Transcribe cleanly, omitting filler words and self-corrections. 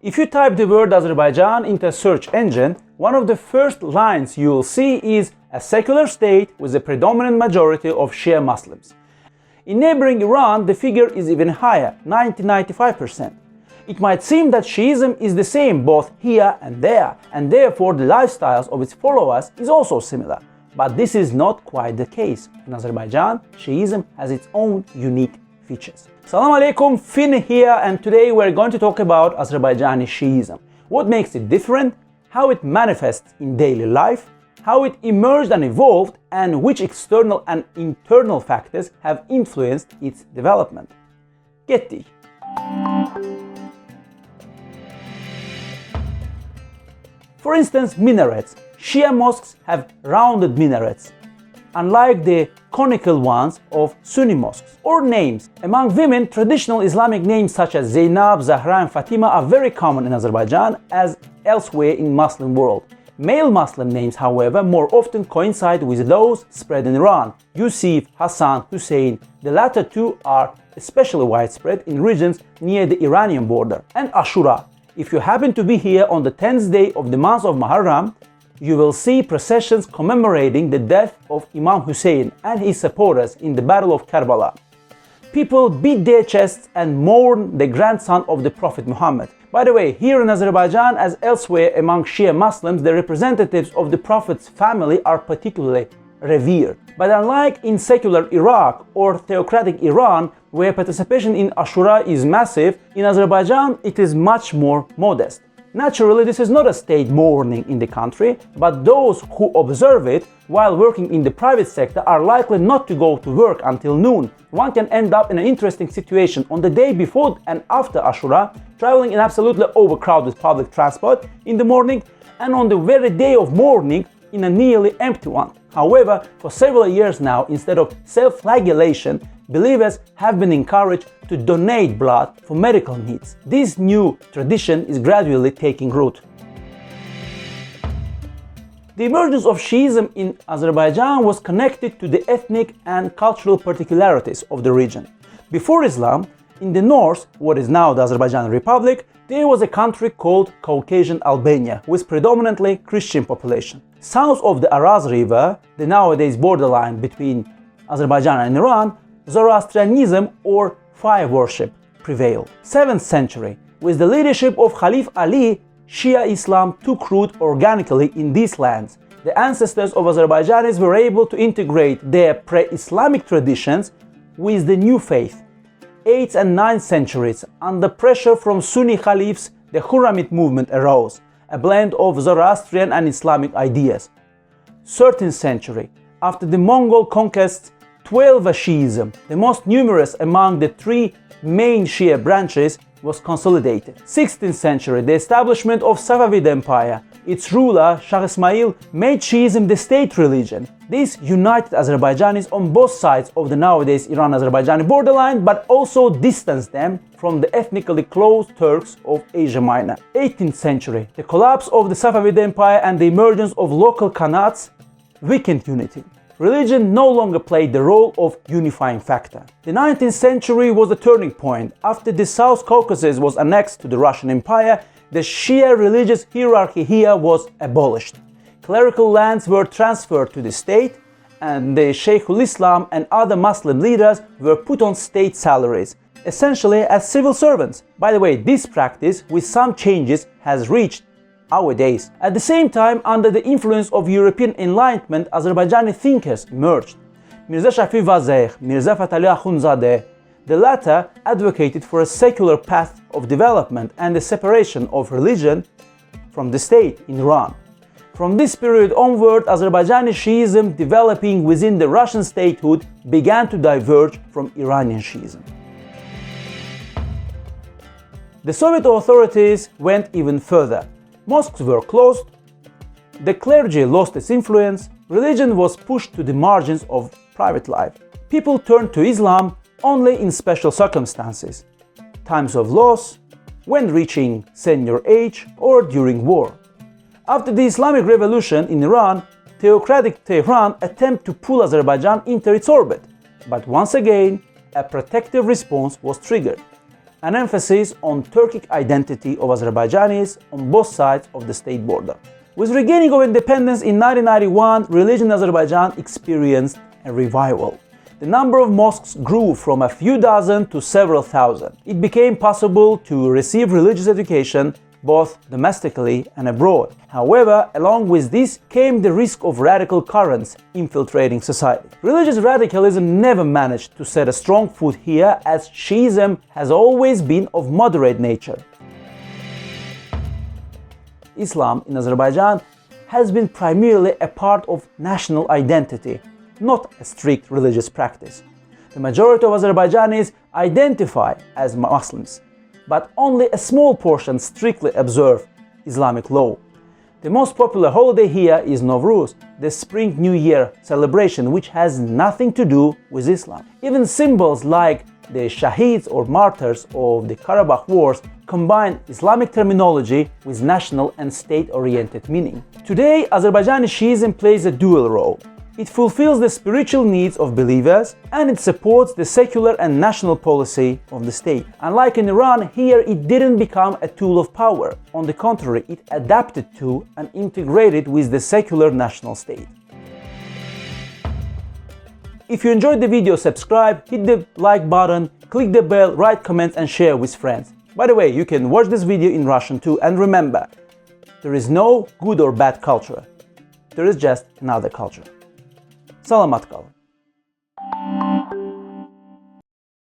If you type the word Azerbaijan into a search engine, one of the first lines you will see is a secular state with a predominant majority of Shia Muslims. In neighboring Iran, the figure is even higher, 90-95%. It might seem that Shiism is the same both here and there, and therefore the lifestyles of its followers is also similar. But this is not quite the case. In Azerbaijan, Shiism has its own unique features. Salam alaikum, Finn here, and today we're going to talk about Azerbaijani Shiism. What makes it different, how it manifests in daily life, how it emerged and evolved, and which external and internal factors have influenced its development. Gettik. For instance, minarets. Shia mosques have rounded minarets, unlike the conical ones of Sunni mosques. Or names. Among women, traditional Islamic names such as Zainab, Zahra and Fatima are very common in Azerbaijan as elsewhere in Muslim world. Male Muslim names, however, more often coincide with those spread in Iran. Yusuf, Hassan, Hussein. The latter two are especially widespread in regions near the Iranian border. And Ashura. If you happen to be here on the 10th day of the month of Muharram, you will see processions commemorating the death of Imam Hussein and his supporters in the Battle of Karbala. People beat their chests and mourn the grandson of the Prophet Muhammad. By the way, here in Azerbaijan, as elsewhere among Shia Muslims, the representatives of the Prophet's family are particularly revered. But unlike in secular Iraq or theocratic Iran, where participation in Ashura is massive, in Azerbaijan it is much more modest. Naturally, this is not a state mourning in the country, but those who observe it while working in the private sector are likely not to go to work until noon. One can end up in an interesting situation on the day before and after Ashura, traveling in absolutely overcrowded public transport in the morning, and on the very day of mourning in a nearly empty one. However, for several years now, instead of self-flagellation, believers have been encouraged to donate blood for medical needs. This new tradition is gradually taking root. The emergence of Shiism in Azerbaijan was connected to the ethnic and cultural particularities of the region. Before Islam, in the north, what is now the Azerbaijani Republic, there was a country called Caucasian Albania with predominantly Christian population. South of the Araz River, the nowadays borderline between Azerbaijan and Iran, Zoroastrianism or fire worship prevailed. 7th century, with the leadership of Caliph Ali, Shia Islam took root organically in these lands. The ancestors of Azerbaijanis were able to integrate their pre-Islamic traditions with the new faith. 8th and 9th centuries, under pressure from Sunni caliphs, the Khurramid movement arose, a blend of Zoroastrian and Islamic ideas. 13th century, after the Mongol conquests, 12th Shiism, the most numerous among the three main Shia branches, was consolidated. 16th century, the establishment of Safavid Empire. Its ruler, Shah Ismail, made Shiism the state religion. This united Azerbaijanis on both sides of the nowadays Iran-Azerbaijani borderline, but also distanced them from the ethnically close Turks of Asia Minor. 18th century, the collapse of the Safavid Empire and the emergence of local Khanates weakened unity. Religion no longer played the role of unifying factor. The 19th century was a turning point. After the South Caucasus was annexed to the Russian Empire, the Shia religious hierarchy here was abolished. Clerical lands were transferred to the state, and the Sheikhul Islam and other Muslim leaders were put on state salaries, essentially as civil servants. By the way, this practice, with some changes, has reached our days. At the same time, under the influence of European Enlightenment, Azerbaijani thinkers emerged. Mirza Shafi Vazeh, Mirza Fatali Akhundzadeh. The latter advocated for a secular path of development and the separation of religion from the state in Iran. From this period onward, Azerbaijani Shiism, developing within the Russian statehood, began to diverge from Iranian Shiism. The Soviet authorities went even further. Mosques were closed, the clergy lost its influence, religion was pushed to the margins of private life. People turned to Islam only in special circumstances, times of loss, when reaching senior age or during war. After the Islamic Revolution in Iran, theocratic Tehran attempted to pull Azerbaijan into its orbit, but once again, a protective response was triggered, an emphasis on Turkic identity of Azerbaijanis on both sides of the state border. With regaining of independence in 1991, religion in Azerbaijan experienced a revival. The number of mosques grew from a few dozen to several thousand. It became possible to receive religious education both domestically and abroad. However, along with this came the risk of radical currents infiltrating society. Religious radicalism never managed to set a strong foot here, as Shiism has always been of moderate nature. Islam in Azerbaijan has been primarily a part of national identity, not a strict religious practice. The majority of Azerbaijanis identify as Muslims, but only a small portion strictly observe Islamic law. The most popular holiday here is Nowruz, the Spring New Year celebration, which has nothing to do with Islam. Even symbols like the Shaheeds or martyrs of the Karabakh Wars combine Islamic terminology with national and state-oriented meaning. Today, Azerbaijani Shiism plays a dual role. It fulfills the spiritual needs of believers and it supports the secular and national policy of the state. Unlike in Iran, here it didn't become a tool of power. On the contrary, it adapted to and integrated with the secular national state. If you enjoyed the video, subscribe, hit the like button, click the bell, write comments and share with friends. By the way, you can watch this video in Russian too, and remember, there is no good or bad culture. There is just another culture. Salamat kalın.